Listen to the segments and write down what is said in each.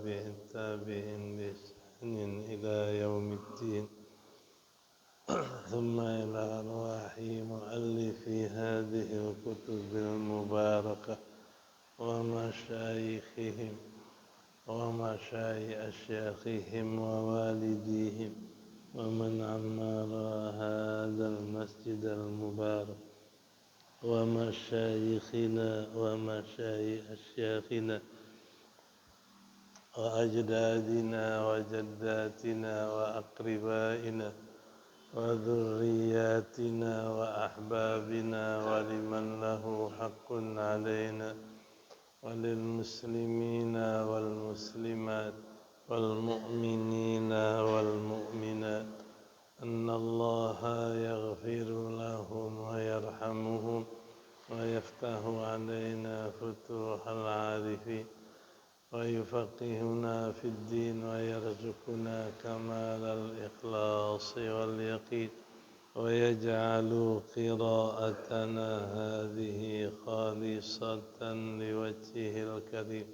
التابعين بإحسان إلى يوم الدين. ثم إلى أرواح مؤلفي هذه الكتب المباركة ومشايخهم أشياخهم ووالديهم ومن عمر هذا المسجد المبارك ومشايخنا أشياخنا وأجدادنا وجداتنا وأقربائنا وذرياتنا وأحبابنا ولمن له حق علينا وللمسلمين والمسلمات والمؤمنين والمؤمنات أن الله يغفر لهم ويرحمهم ويفتح علينا فتوح العارفين ويفقهنا في الدين ويرزقنا كمال الإخلاص واليقين ويجعل قراءتنا هذه خالصة لوجهه الكريم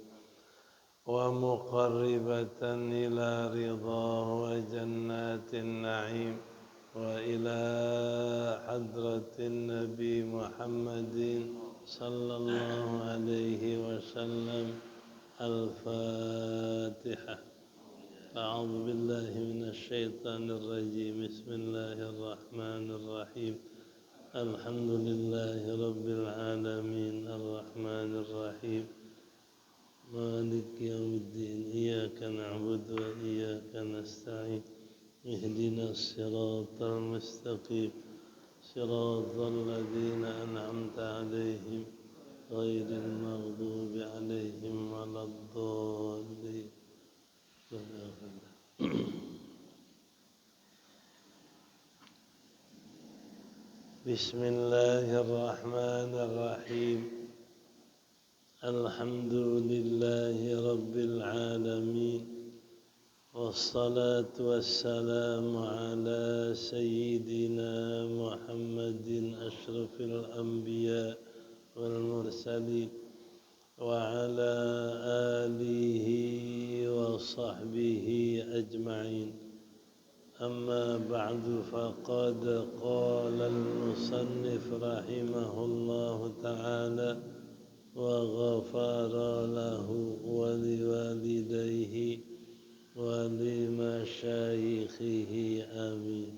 ومقربة إلى رضاه وجنات النعيم وإلى حضرة النبي محمد صلى الله عليه وسلم. الفاتحة. أعوذ بالله من الشيطان الرجيم. بسم الله الرحمن الرحيم. الحمد لله رب العالمين الرحمن الرحيم مالك يوم الدين. إياك نعبد وإياك نستعين. اهدنا الصراط المستقيم صراط الذين أنعمت عليهم غير المغضوب عليهم ولا الضالين. بسم الله الرحمن الرحيم. الحمد لله رب العالمين والصلاة والسلام على سيدنا محمد أشرف الأنبياء والمرسلين وعلى آله وصحبه أجمعين. أما بعد فقد قال المصنف رحمه الله تعالى وغفر له ولوالديه ولمشايخه آمين.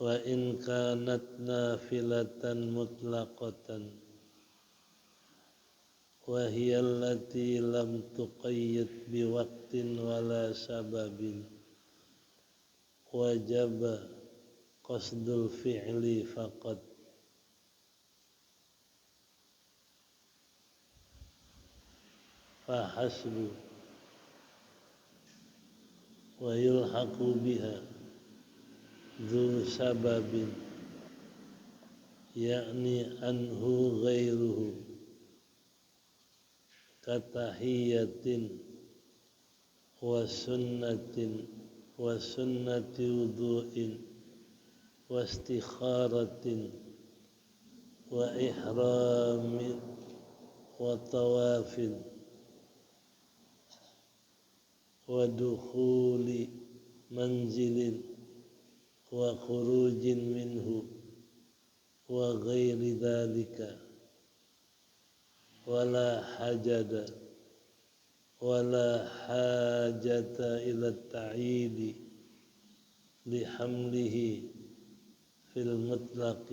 وإن كانت نافلة مطلقة وهي التي لم تقيد بوقت ولا سبب وجب قصد الفعل فقط. فحسب ويلحق بها ذو سبب يعني أنه غيره كتحية وسنة وضوء واستخارة وإحرام وطواف ودخول منزل وخروج منه وغير ذلك ولا حاجة إلى التعيين لحمله في المطلق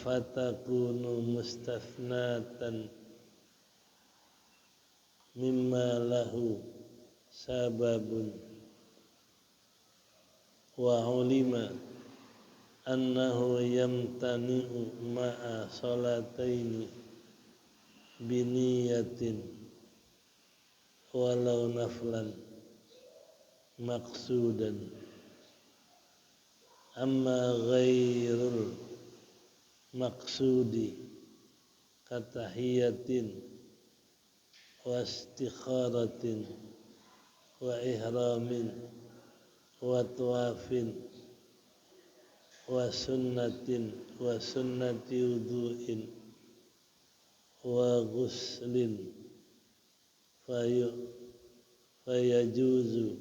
فتكون مستثناة مما له سبب. وعلم أنه يمتنع مع صلاتين بنية ولو نفلا مقصودا. أما غير المقصود كتحية واستخارة وإحرام وطواف wa sunnati wudu'in wa ghuslin fayajuzu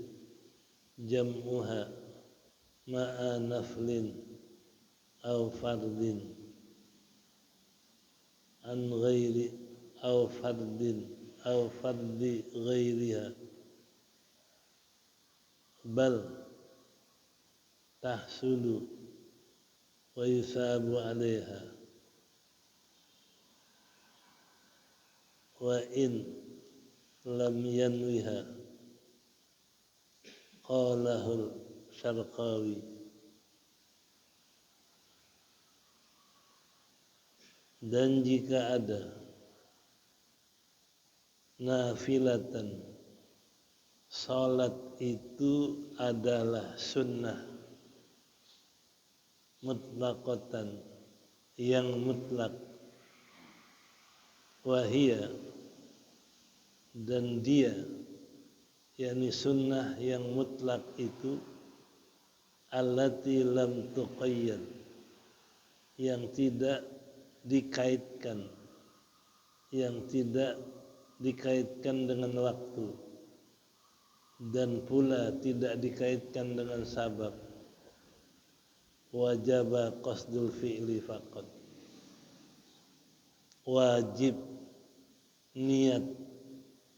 jam'uha ma'a naflin aw fardin an ghairi aw fardi ghairiha bal tahsulu wa yusabu 'alaiha wa in lam yanwiha qalahul Syarqawi. Dan jika ada nafilatan, salat itu adalah sunnah mutlaqatan, yang mutlak, wahia, dan dia, yakni sunnah yang mutlak itu, allati lam tuqayyad, yang tidak dikaitkan, dengan waktu, dan pula tidak dikaitkan dengan sabab. Wajaba qasdul fi'li faqat, wajib niat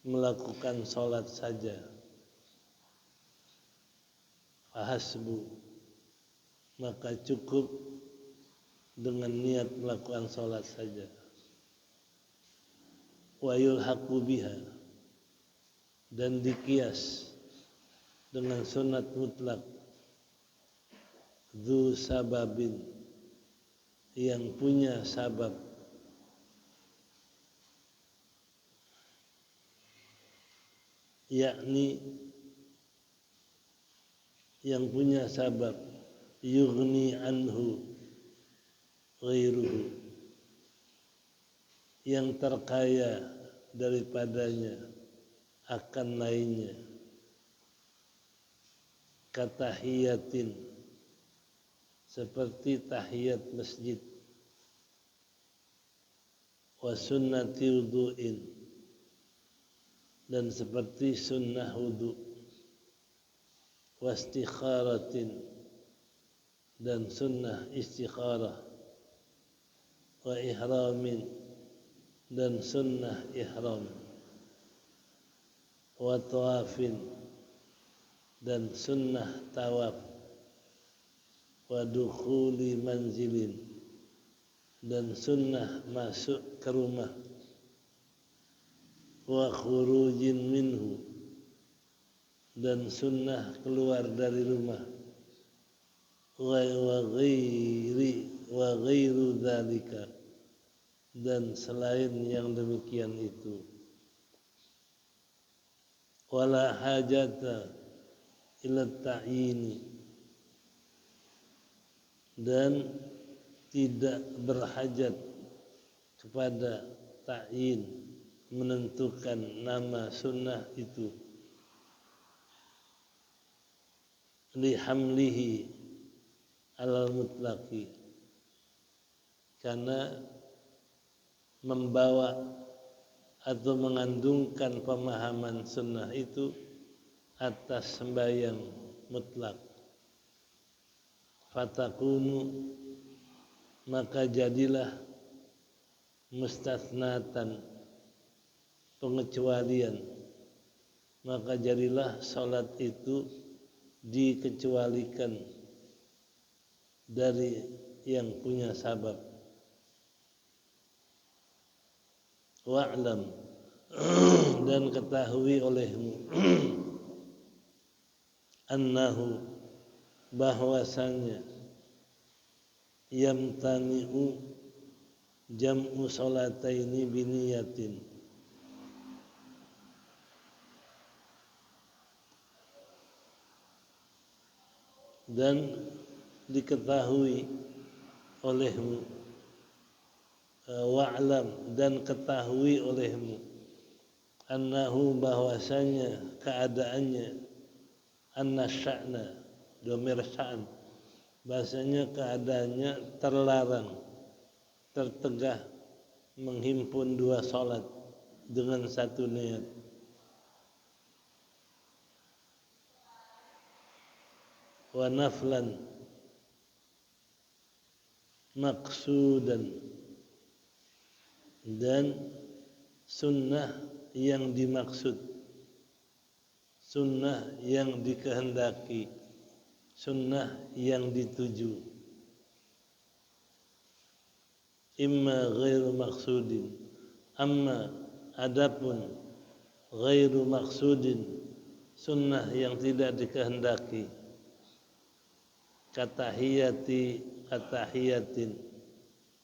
melakukan salat saja. Fahasbu, maka cukup dengan niat melakukan salat saja. Wa yulhaqu biha, dan dikias dengan sunat mutlak, dzu sababin, yang punya sabab, yakni yang punya sabab, yughni anhu ghairuhu, yang terkaya daripadanya akan lainnya, katahiyatin, seperti tahiyat masjid, wa sunnati wudu'in, dan seperti sunnah wudu, wa istikharatin, dan sunnah istikharah, wa ihramin, dan sunnah ihram, wa tawafin, dan sunnah tawaf, wa dukhuli manzilin, dan sunnah masuk ke rumah, wa khurujin minhu, dan sunnah keluar dari rumah, wa ghairu dzalika, dan selain yang demikian itu. Wala hajata ila ta'yini, dan tidak berhajat kepada ta'yin, menentukan nama sunnah itu, lihamlihi alal mutlaqi, karena membawa atau mengandungkan pemahaman sunnah itu atas sembahyang mutlak. Fatakunu, maka jadilah mustatsnatan, pengecualian, maka jadilah salat itu dikecualikan dari yang punya sabab. Wa'lam, dan ketahui olehmu, annahu, bahwasanya, yamtani'u jam'u salataini biniyatin, dan diketahui olehmu, wa'lam, dan ketahui olehmu, annahu, bahwasanya, keadaannya, anna sya'na, dhamir sya'an, bahasanya keadaannya terlarang, tertegah menghimpun dua salat dengan satu niat. Wa naflan maqsudan, dan sunnah yang dimaksud, sunnah yang dikehendaki, sunnah yang dituju. Imma ghairu maksudin, amma adapun ghairu maksudin, sunnah yang tidak dikehendaki, katahiyatin,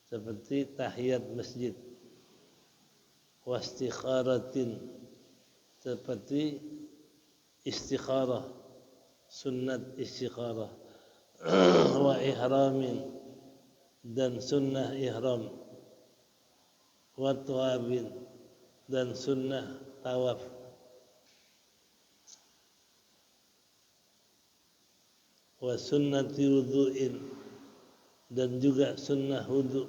seperti tahiyat masjid, wastikharatin, seperti istikharah, sunnat istikharah, wa ihramin, dan sunnah ihram, wa tawabin, dan sunnah tawaf, wa sunnati wudhu'in, dan juga sunnah wudhu,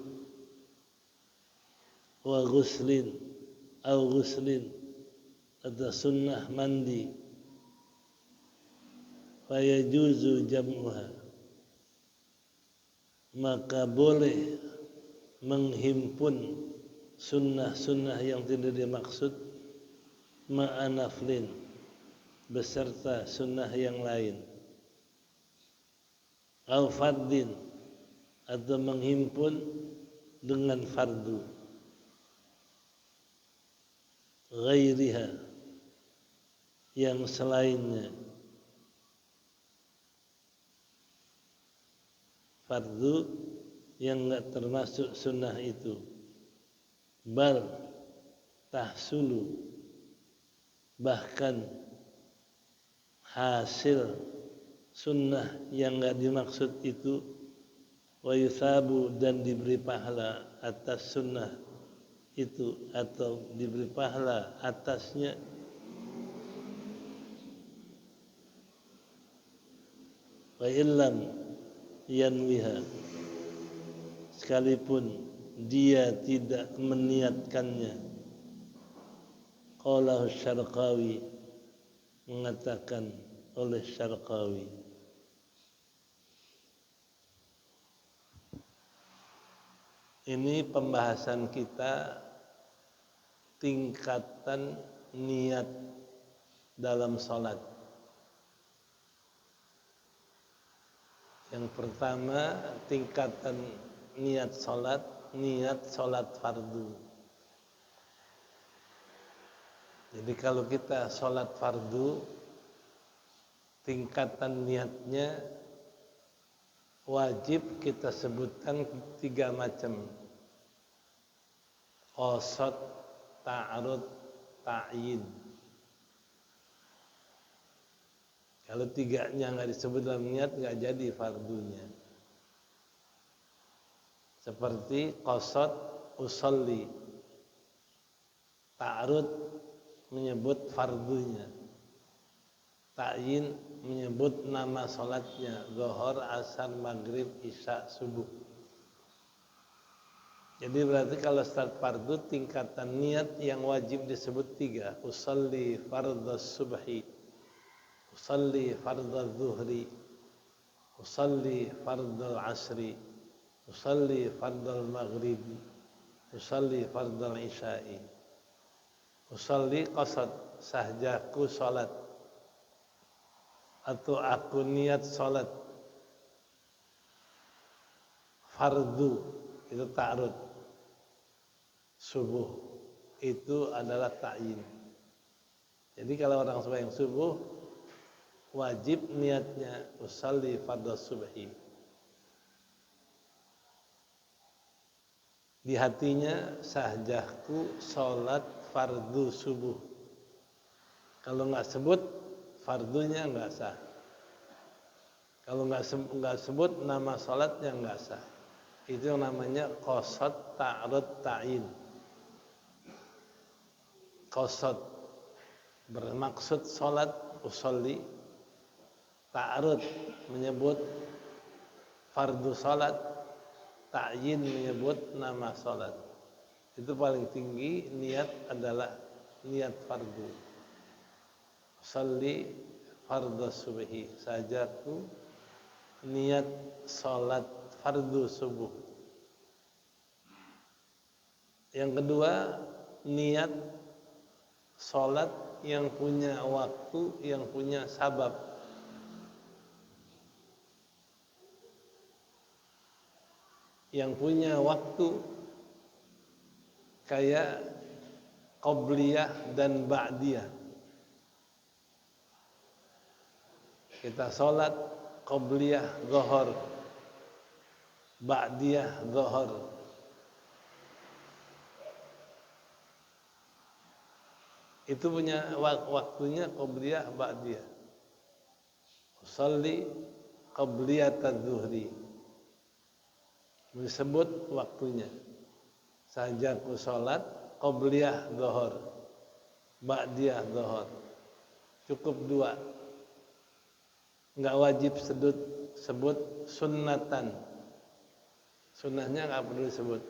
wa ghuslin au ghuslin, atau sunnah mandi, fa yajuzu jam'uha, maka boleh menghimpun sunnah-sunnah yang tidak dimaksud ma'anaflin, beserta sunnah yang lain, au fardin, atau menghimpun dengan fardu, ghairiha, yang selainnya, fardu yang enggak termasuk sunnah itu. Bal tahsulu, bahkan hasil sunnah yang enggak dimaksud itu, wa yuthabu, dan diberi pahala atas sunnah itu, atau diberi pahala atasnya, wa illam yanwiha, sekalipun dia tidak meniatkannya. Qalahu Syarqawi, mengatakan oleh Syarqawi. Ini pembahasan kita tingkatan niat dalam sholat. Yang pertama, tingkatan niat sholat fardu. Jadi kalau kita sholat fardu, tingkatan niatnya wajib kita sebutkan 3 macam: qasad, ta'arud, ta'yin. Kalau 3-nya nggak disebut dalam niat, nggak jadi fardunya. Seperti qasad, usolli, ta'arud menyebut fardunya, ta'yin menyebut nama sholatnya, zuhur, asar, maghrib, isya, subuh. Jadi berarti kalau start fardu, tingkatan niat yang wajib disebut 3: usolli fardhas subhi, usolli fardhaz zuhri, usolli fardhal asri, usolli fardhal maghribi, usolli fardhal isya'i. Usolli qasad, sahjaku salat, atau aku niat salat. Fardu itu ta'arud, subuh itu adalah ta'yin. Jadi kalau orang sembahyang subuh, wajib niatnya usolli fardhas subhi. Di hatinya sahjahku salat fardu subuh. Kalau nggak sebut, fardunya nggak sah. Kalau nggak sebut nama salatnya nggak sah. Itu yang namanya qasad, ta'arud, ta'yin. Qasad bermaksud salat, usolli. Ta'arud menyebut fardu salat, ta'yin menyebut nama salat. Itu paling tinggi niat adalah niat fardu. Sholli fardhu subhi, sajaku niat salat fardu subuh. Yang kedua, niat salat yang punya waktu, yang punya sabab. Yang punya waktu kayak qabliyah dan ba'diyah. Kita salat qabliyah zuhur, ba'diyah zuhur. Itu punya waktunya qabliyah ba'diyah. Sholli qabliyatadz zuhri. Disebut waktunya. Sajaku salat qabliyah zuhur, ba'diyah zuhur. Cukup dua. Enggak wajib sebut sunnatan. Sunnahnya enggak perlu disebut.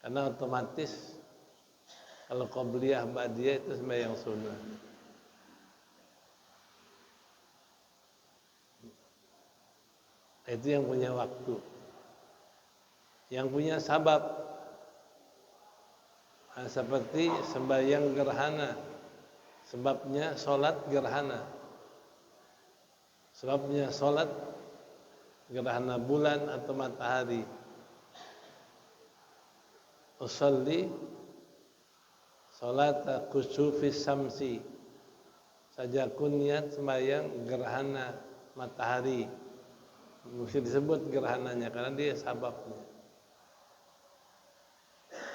Karena otomatis kalau qabliyah ba'diyah itu sembahyang sunnah. Itu yang punya waktu. Yang punya sabab. Nah, seperti sembahyang gerhana. Sebabnya sholat gerhana. Sebabnya sholat gerhana bulan atau matahari. Usolli sholat kusufis samsi. Sajaku niat sembahyang gerhana matahari. Mesti disebut gerhananya karena dia sababnya.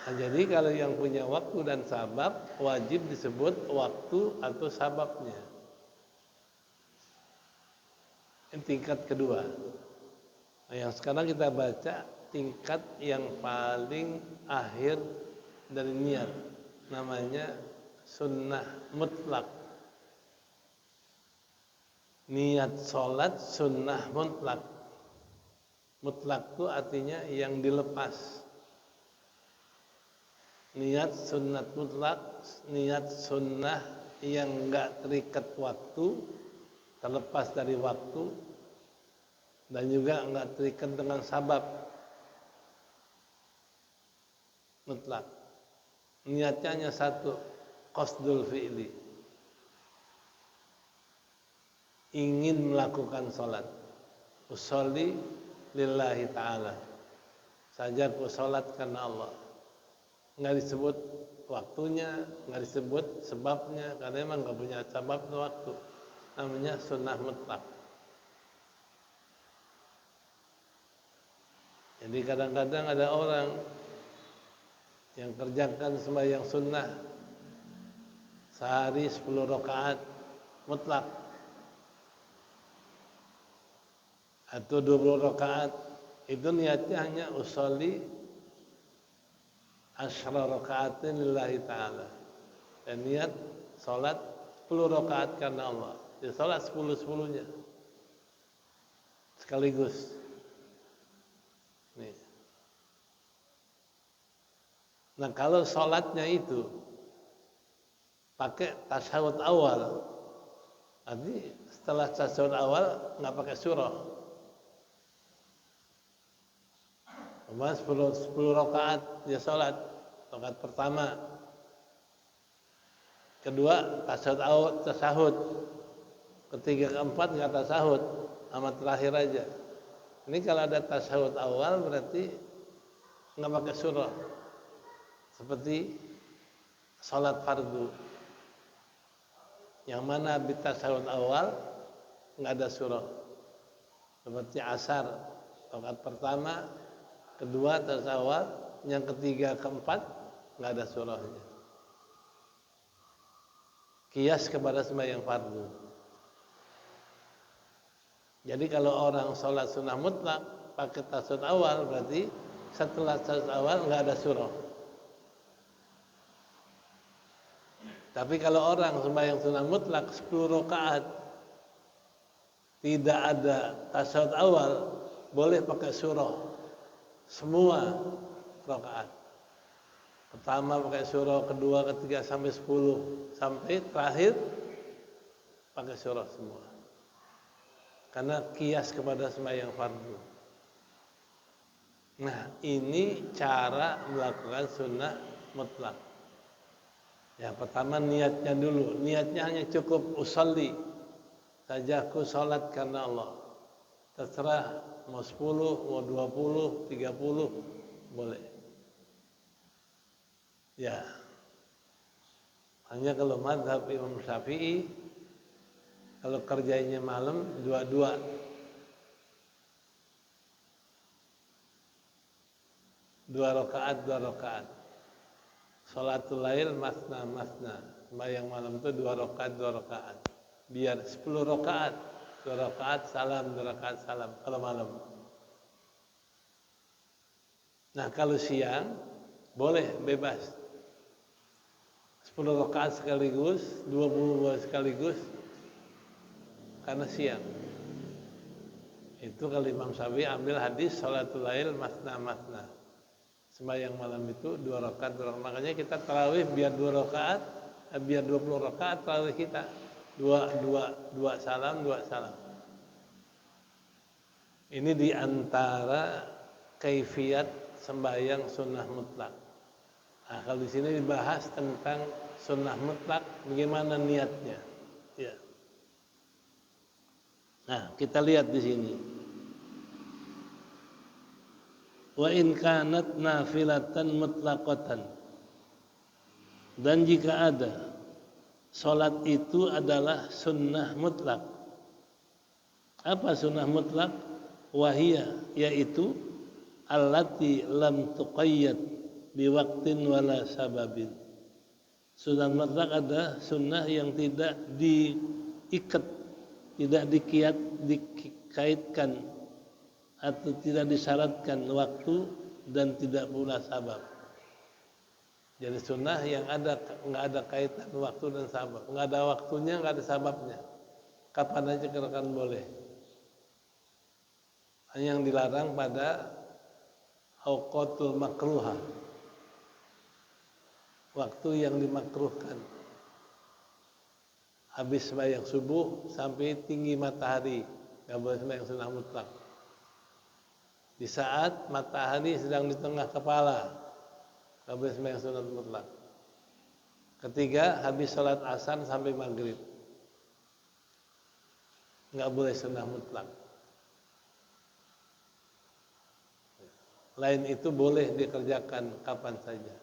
Nah, jadi kalau yang punya waktu dan sabab wajib disebut waktu atau sababnya. Ini tingkat kedua. Nah, yang sekarang kita baca tingkat yang paling akhir dari niat. Namanya sunnah mutlak. Niat sholat sunnah mutlak. Mutlak itu artinya yang dilepas. Niat sunnat mutlak, niat sunnah yang enggak terikat waktu, terlepas dari waktu, dan juga enggak terikat dengan sabab. Mutlak. Niatnya hanya satu, qasdul fi'li. Ingin melakukan sholat. Usolli lillahi ta'ala. Sajaku sholat karena Allah. Nggak disebut waktunya, nggak disebut sebabnya, karena memang nggak punya sebab waktu. Namanya sunnah mutlak. Jadi kadang-kadang ada orang yang kerjakan sembahyang sunnah sehari 10 rakaat mutlak atau 20 rakaat, itu niatnya hanya usolli asyra rakaatin lillahi ta'ala. Dan niat salat 10 rakaat karena Allah. Dia salat 10-10-nya. Sekaligus. Nih. Nah, kalau salatnya itu pakai tasyahud awal, arti setelah tasyahud awal enggak pakai surah. Cuma 10 rakaat dia salat. Rakaat pertama, kedua tasyahud, ketiga keempat nggak tasyahud, sama terakhir aja. Ini kalau ada tasyahud awal berarti nggak pakai surah, seperti sholat fardu. Yang mana di tasyahud awal nggak ada surah, seperti asar, rakaat pertama, kedua tasyahud awal, yang ketiga keempat nggak ada surahnya. Kias kepada sembahyang fardu. Jadi kalau orang sholat sunnah mutlak pakai tasyahud awal, berarti setelah tasyahud awal nggak ada surah. Tapi kalau orang sembahyang sunnah mutlak 10 rakaat tidak ada tasyahud awal, boleh pakai surah semua rakaat. Pertama pakai surah, kedua, ketiga sampai 10, sampai terakhir pakai surah semua. Karena kias kepada sembahyang fardu. Nah, ini cara melakukan sunnah mutlak. Yang pertama niatnya dulu. Niatnya hanya cukup usolli saja, aku sholat karena Allah. Terserah mau 10, mau 20, 30 boleh. Ya. Hanya kalau mazhab Imam Syafi'i, kalau kerjanya malam dua-dua. Dua rakaat. Sholatul lail masna. Sembahyang malam itu 2 rakaat. Biar 10 rakaat. 2 rakaat salam, 2 rakaat salam kalau malam. Nah, kalau siang boleh bebas. 10 rakaat sekaligus, 20 sekaligus karena siang. Itu kalau Imam Syafi'i ambil hadis sholatul lail masna. Sembahyang malam itu 2 rakaat. Makanya kita tarawih biar 2 rakaat, biar 20 rakaat tarawih kita. 2 salam, 2 salam. Ini diantara kaifiat sembahyang sunnah mutlak. Nah, kalau di sini dibahas tentang sunnah mutlak, bagaimana niatnya. Ya. Nah, kita lihat di sini. Wa in kanat nafilatan mutlaqatan. Dan jika ada salat itu adalah sunnah mutlak. Apa sunnah mutlak? Wahia, yaitu allati lam tuqayyad biwaktin wala sababin. Sunnah mutlak ada sunnah yang tidak diikat, tidak dikaitkan atau tidak disyaratkan waktu dan tidak pula sabab. Jadi sunnah yang nggak ada kaitan waktu dan sabab, nggak ada waktunya, nggak ada sababnya. Kapan aja gerakan boleh. Hanya yang dilarang pada auqatul makruhah, waktu yang dimakruhkan. Habis sembahyang subuh sampai tinggi matahari, nggak boleh sembahyang sunnah mutlak. Di saat matahari sedang di tengah kepala, nggak boleh sembahyang sunnah mutlak. Ketiga, habis sholat asar sampai maghrib, nggak boleh sunnah mutlak. Lain itu boleh dikerjakan kapan saja.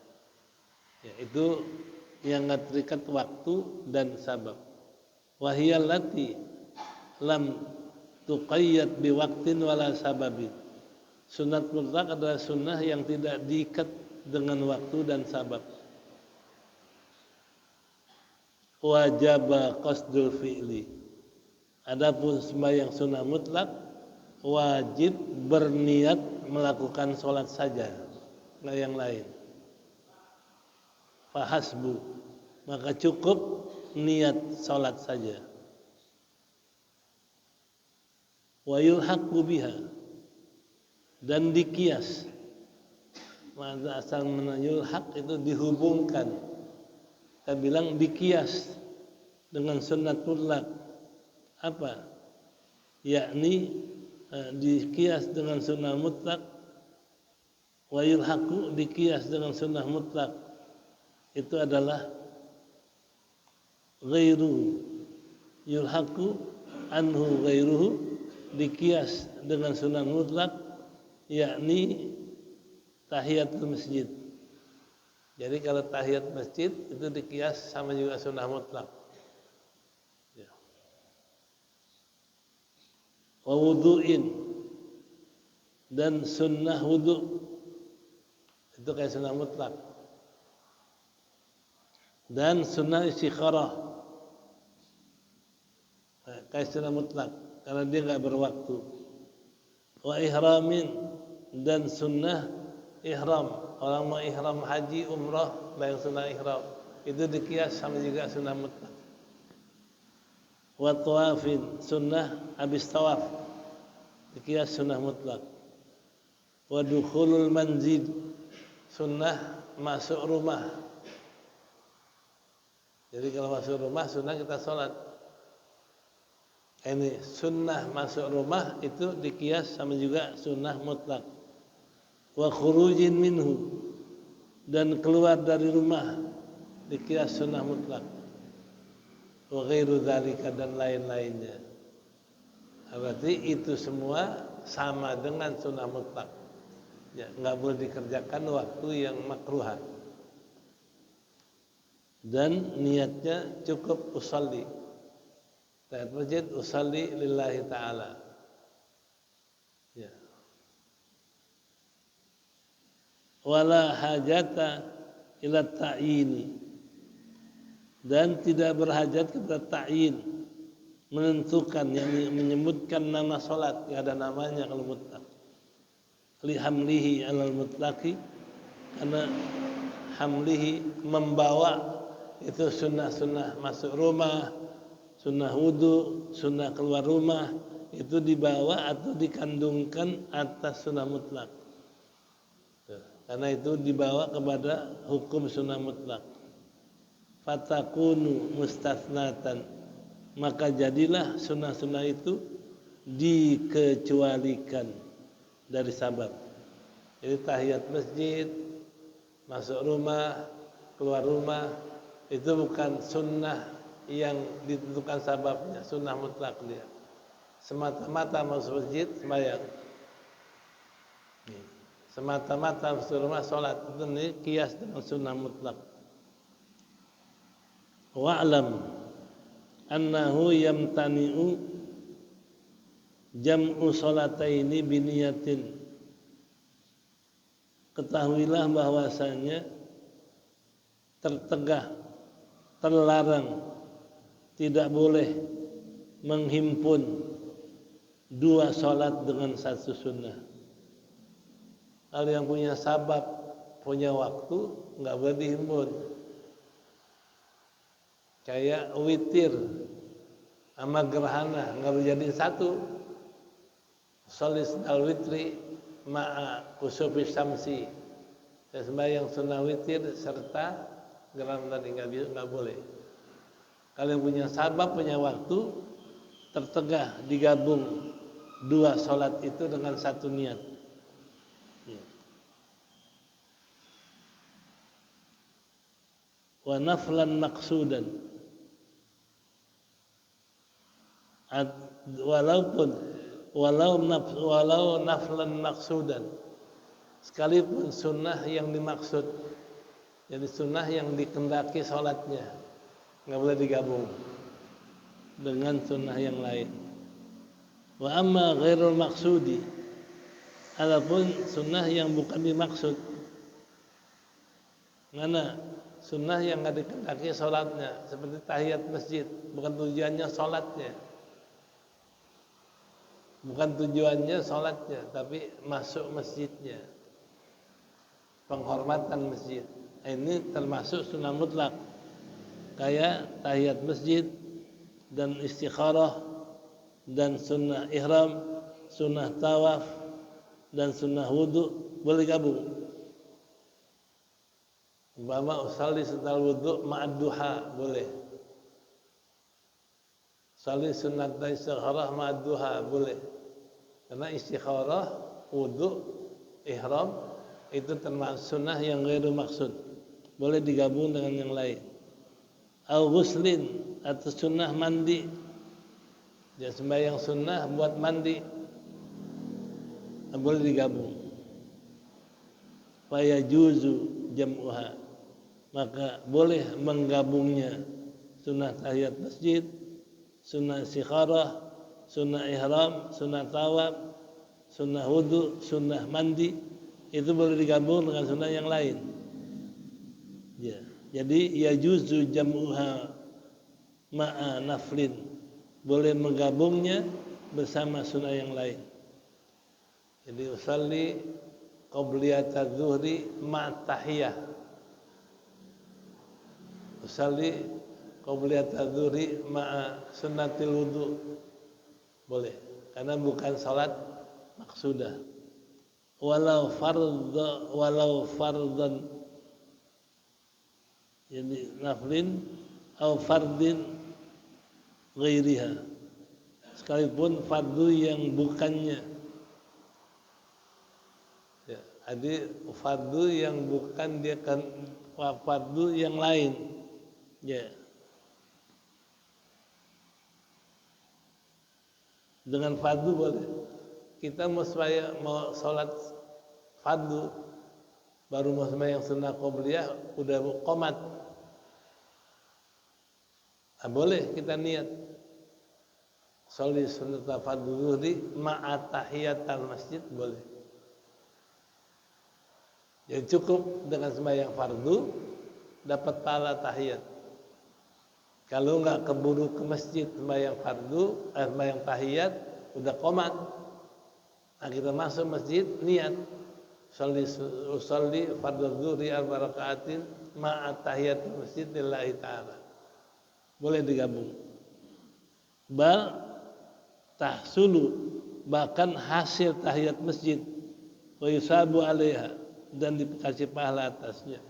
Ya, itu yang nggak terikat waktu dan sabab. Wahiyallati lam tuqayyad biwaktin wala sababin. Sunat mutlak adalah sunnah yang tidak diikat dengan waktu dan sabab. Wajaba qasdul fi'li. Adapun sembahyang sunnah mutlak wajib berniat melakukan sholat saja, nggak yang lain. Fahasbu, maka cukup niat sholat saja. Wa yulhaqu biha, dan dikias. Maka asal yulhaq itu dihubungkan. Kita bilang dikias dengan sunnat mutlak. Apa? Yakni dikias dengan sunnah mutlak, wa yulhaqu dikias dengan sunnah mutlak. Itu adalah ghairu yulhaqu anhu ghairuhu, dikias dengan sunnah mutlak, yakni tahiyatul masjid. Jadi kalau tahiyat masjid itu dikias sama juga sunnah mutlak. Ya. Wa wudu'in, dan sunnah wudu itu kayak sunnah mutlak. Dan sunnah istikharah kayak sunnah mutlak karena dia nggak berwaktu. Wa ihramin, dan sunnah ihram. Orang mau ihram haji, umrah, yang sunnah ihram itu dikias sama juga sunnah mutlak. Wa tawafin, sunnah habis tawaf Dikiyas sunnah mutlak. Wa dukhulul manzil, sunnah masuk rumah. Jadi kalau masuk rumah sunnah kita sholat. Ini sunnah masuk rumah itu dikiyas sama juga sunnah mutlak. Wa khurujin minhu, dan keluar dari rumah dikiyas sunnah mutlak. Wa ghairu dzalika, dan lain-lainnya. Berarti itu semua sama dengan sunnah mutlak. Ya, nggak boleh dikerjakan waktu yang makruhan. Dan niatnya cukup usalli. Tahiyat masjid usalli lillahi ta'ala. Ya. Wala hajata ila ta'yini, dan tidak berhajat kepada ta'yin, menentukan, yang menyebutkan nama salat, ya ada namanya kalau mutlak. Li hamlihi alal mutlaki, karena hamlihi membawa itu sunnah-sunnah masuk rumah, sunnah wudu, sunnah keluar rumah, itu dibawa atau dikandungkan atas sunnah mutlak. Karena itu dibawa kepada hukum sunnah mutlak. Fatakunu mustathnatan, maka jadilah sunnah-sunnah itu dikecualikan dari sabab. Jadi tahiyat masjid, masuk rumah, keluar rumah, itu bukan sunnah yang ditentukan sababnya, sunnah mutlak dia. Semata-mata masuk masjid sembahyang, semata-mata masuk rumah sholat, itu nih kias dengan sunnah mutlak. Wa'lam annahu yamtani'u jam'u sholataini biniyatin, ketahuilah bahwasanya terlarang, tidak boleh menghimpun dua sholat dengan satu sunnah. Kalau yang punya sabab, punya waktu, nggak boleh dihimpun. Kayak witir sama gerhana nggak boleh jadi satu. Sholis al-witri ma'a kusufi syamsi, sembahyang sunnah witir serta gerhana tadi nggak boleh. Kalau yang punya sabab, punya waktu, tertegah digabung dua sholat itu dengan satu niat. Wa naflan maqsudan, walau naflan maqsudan, sekalipun sunnah yang dimaksud, jadi sunnah yang dikendaki sholatnya, nggak boleh digabung dengan sunnah yang lain. Wa amma ghairul maqsudi, adapun sunnah yang bukan dimaksud, mana sunnah yang nggak dikendaki sholatnya, seperti tahiyat masjid, bukan tujuannya sholatnya, bukan tujuannya sholatnya, tapi masuk masjidnya, penghormatan masjid. Ini termasuk sunnah mutlak, kayak tahiyat masjid dan istikharah dan sunnah ihram, sunnah tawaf dan sunnah wudu boleh gabung. Umpama usalli setelah wudu ma'ad duha boleh. Usalli sunnat istikharah ma'ad duha boleh. Karena istikharah, wudu, ihram itu termasuk sunnah yang ghairu maksud, boleh digabung dengan yang lain. Au ghuslin, atau sunnah mandi, ya sembahyang sunnah buat mandi, boleh digabung. Fa yajuzu jam'uha, maka boleh menggabungnya sunnah tahiyat masjid, sunnah istikharah, sunnah ihram, sunnah tawaf, sunnah wudu, sunnah mandi, itu boleh digabung dengan sunnah yang lain. Ya, jadi yajuzu jam'uha ma'a naflin, boleh menggabungnya bersama sunnah yang lain. Jadi usalli qabliyata zuhri ma'tahiyah, usalli qabliyata zuhri ma'a sunnatil wudu boleh, karena bukan salat maksudah. Walau fardan yani naflin atau fardin ghairiha, sekalipun fardu yang bukannya. Ya, jadi fardu yang bukan dia kan fardu yang lain. Ya. Dengan fardu boleh. Kita mau sholat fardu baru mau sembahyang sunnah qobliyah udah qomat. Nah, boleh kita niat sholat sunnah fardu zuhri ma'a tahiyatul masjid boleh. Jadi cukup dengan sembahyang fardu dapat pahala tahiyat. Kalau nggak keburu ke masjid sembahyang fardu, sembahyang tahiyat udah qomat. Nah, kita masuk masjid niat usolli fardhu zuhri arba rakaatin ma'a tahiyatul masjid lillahi ta'ala. Boleh digabung. Bal tahsulu, bahkan hasil tahiyat masjid wa yusabu 'alaiha, dan dikasih pahala atasnya.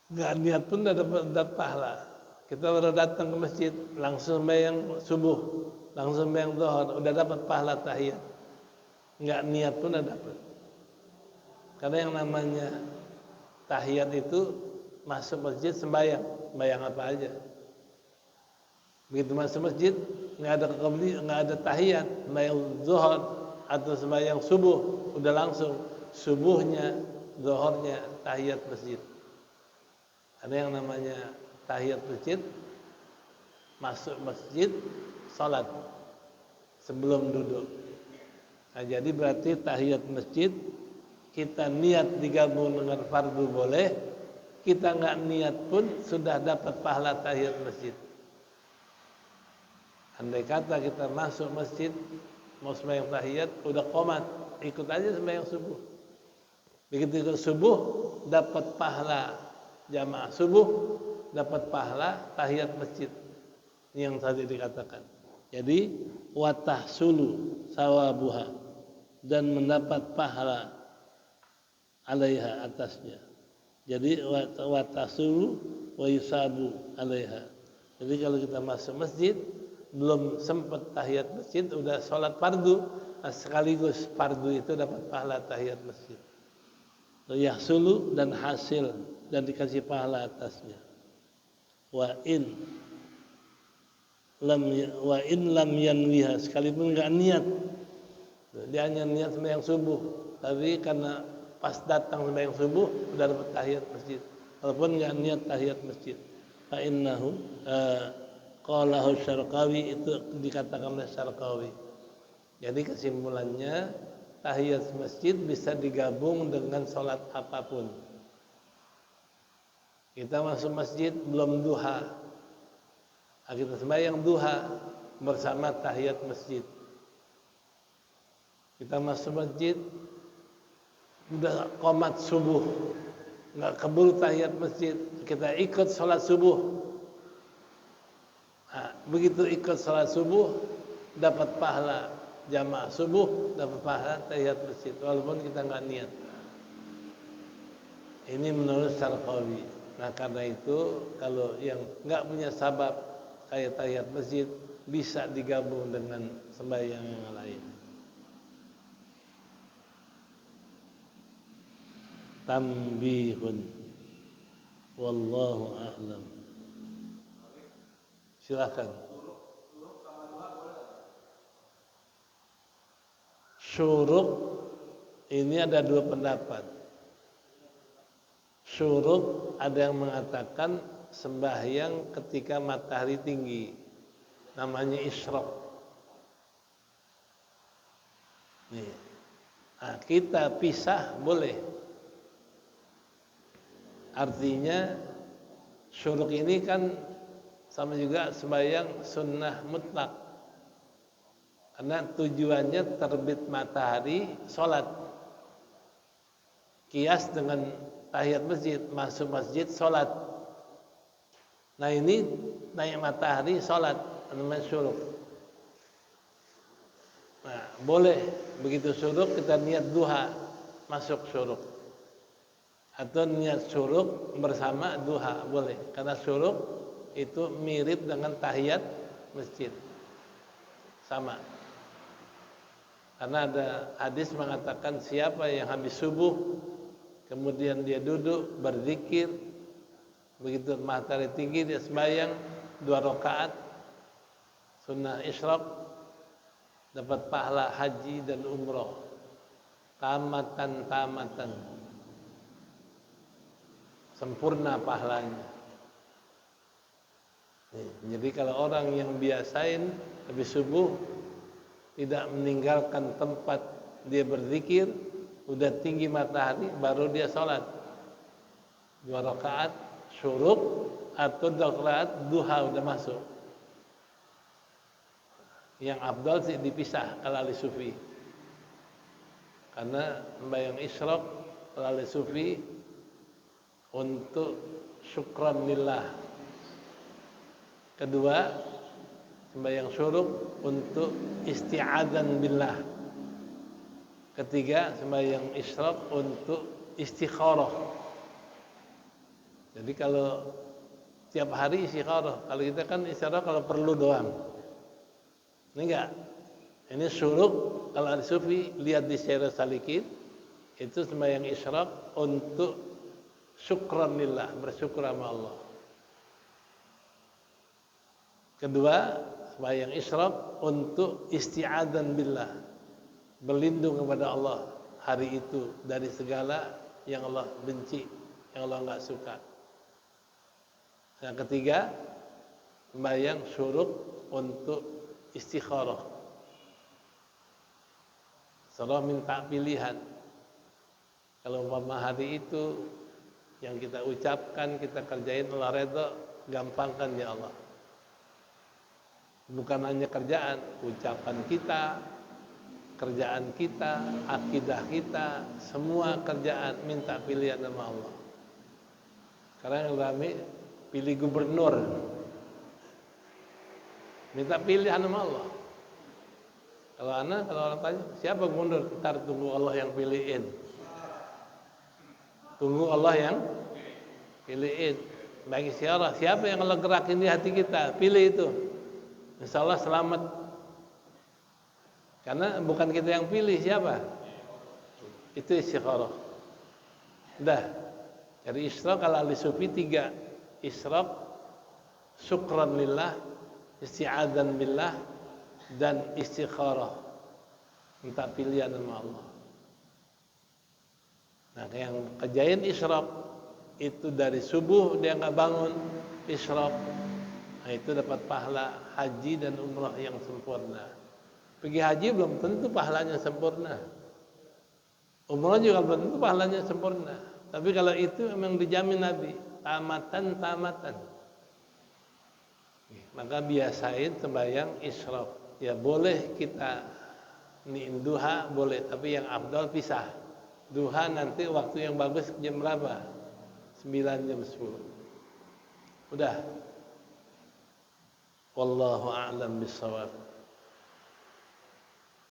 Enggak niat pun dapat pahala. Kita baru datang ke masjid, langsung sembahyang subuh, langsung sembahyang zuhur, udah dapat pahala tahiyat. Enggak niat pun udah dapat. Karena yang namanya tahiyat itu masuk masjid sembahyang apa aja. Begitu masuk masjid enggak ada tahiyat, sembahyang zuhur atau sembahyang subuh, udah langsung subuhnya, zuhurnya tahiyat masjid. Ada yang namanya tahiyat masjid, masuk masjid, salat sebelum duduk. Nah, jadi berarti tahiyat masjid kita niat digabung dengan fardu boleh, kita nggak niat pun sudah dapat pahala tahiyat masjid. Andai kata kita masuk masjid mau sembahyang tahiyat udah qomat, ikut aja sembahyang subuh. Begitu ikut subuh dapat pahala jamaah subuh, dapat pahala tahiyat masjid. Ini yang tadi dikatakan. Jadi watahsulu sawabuha, dan mendapat pahala alaiha atasnya. Jadi watahsulu wa yusabu alaiha. Jadi kalau kita masuk masjid belum sempat tahiyat masjid udah sholat fardu, sekaligus fardu itu dapat pahala tahiyat masjid. Yahsulu, dan hasil dan dikasih pahala atasnya. Wa in lam yanwiha, sekalipun enggak niat. Dia hanya niat sembahyang subuh, tapi karena pas datang sembahyang subuh udah dapat tahiyat masjid. Walaupun enggak niat tahiyat masjid. Fa innahu qalahu Syarqawi, itu dikatakan oleh Syarqawi. Jadi kesimpulannya tahiyat masjid bisa digabung dengan sholat apapun. Kita masuk masjid belum duha, kita sembahyang duha bersama tahiyat masjid. Kita masuk masjid udah qomat subuh, nggak keburu tahiyat masjid, kita ikut sholat subuh. Nah, begitu ikut sholat subuh dapat pahala jamaah subuh, dapat pahala tahiyat masjid walaupun kita nggak niat. Ini menurut Syarqawi. Nah, karena itu kalau yang nggak punya sabab kayak tahiyat masjid bisa digabung dengan sembahyang yang lain. Tambihun wallahu a'lam. Silakan. Syuruk ini ada dua pendapat. Syuruk ada yang mengatakan sembahyang ketika matahari tinggi, namanya isyraq. Nih. Nah, kita pisah boleh. Artinya syuruk ini kan sama juga sembahyang sunnah mutlak. Karena tujuannya terbit matahari, sholat. Kias dengan tahiyat masjid, masuk masjid, sholat. Nah, ini naik matahari, sholat, namanya syuruk. Nah, boleh begitu syuruk kita niat duha masuk syuruk, atau niat syuruk bersama duha boleh, karena syuruk itu mirip dengan tahiyat masjid, sama. Karena ada hadis mengatakan siapa yang habis subuh kemudian dia duduk berzikir, begitu matahari tinggi dia sembahyang 2 rakaat sunnah isyraq, dapat pahala haji dan umroh tamatan, sempurna pahalanya. Jadi kalau orang yang biasain habis subuh tidak meninggalkan tempat dia berzikir, udah tinggi matahari baru dia sholat 2 rakaat syuruk atau 2 rakaat duha udah masuk. Yang afdal sih dipisah kalau ahli sufi, karena sembahyang isyraq kalau ahli sufi untuk syukran lillah, kedua sembahyang syuruk untuk isti'adzan billah, ketiga sembahyang isyraq untuk istikharah. Jadi kalau tiap hari istikharah, kalau kita kan istikharah kalau perlu doang. Ini enggak. Ini syuruk kalau ada sufi lihat di Syairus Salikin itu sembahyang isyraq untuk syukran lillah, bersyukur sama Allah. Kedua, sembahyang isyraq untuk isti'adzan billah, berlindung kepada Allah hari itu dari segala yang Allah benci, yang Allah enggak suka. Yang ketiga, sembahyang syuruk untuk istikharah. Salah minta pilihan. Kalau umpama hari itu yang kita ucapkan, kita kerjain Allah redha, gampangkan ya Allah. Bukan hanya kerjaan, ucapan kita, kerjaan kita, akidah kita, semua kerjaan minta pilihan sama Allah. Karena yang rame pilih gubernur, minta pilihan sama Allah. Kalau orang tanya siapa gubernur, ntar tunggu Allah yang pilihin. Tunggu Allah yang pilihin. Bagi siapa yang Allah gerakin di hati kita, pilih itu. Insya Allah selamat. Karena bukan kita yang pilih, siapa? Itu istikharah. Dah. Dari isyraq kalau ahli sufi 3. Isyraq, syukran lillah, isti'adzan billah, dan istikharah, minta pilihan sama Allah. Nah, yang kerjain isyraq itu dari subuh dia nggak bangun isyraq, nah itu dapat pahala haji dan umrah yang sempurna. Pergi haji belum tentu pahalanya sempurna, umrah juga belum tentu pahalanya sempurna. Tapi kalau itu memang dijamin Nabi tamatan. Maka biasain sembahyang isyraq. Ya boleh kita niin duha boleh, tapi yang afdal pisah. Duha nanti waktu yang bagus jam berapa? 9 jam 10. Udah. Wallahu a'lam bishawab.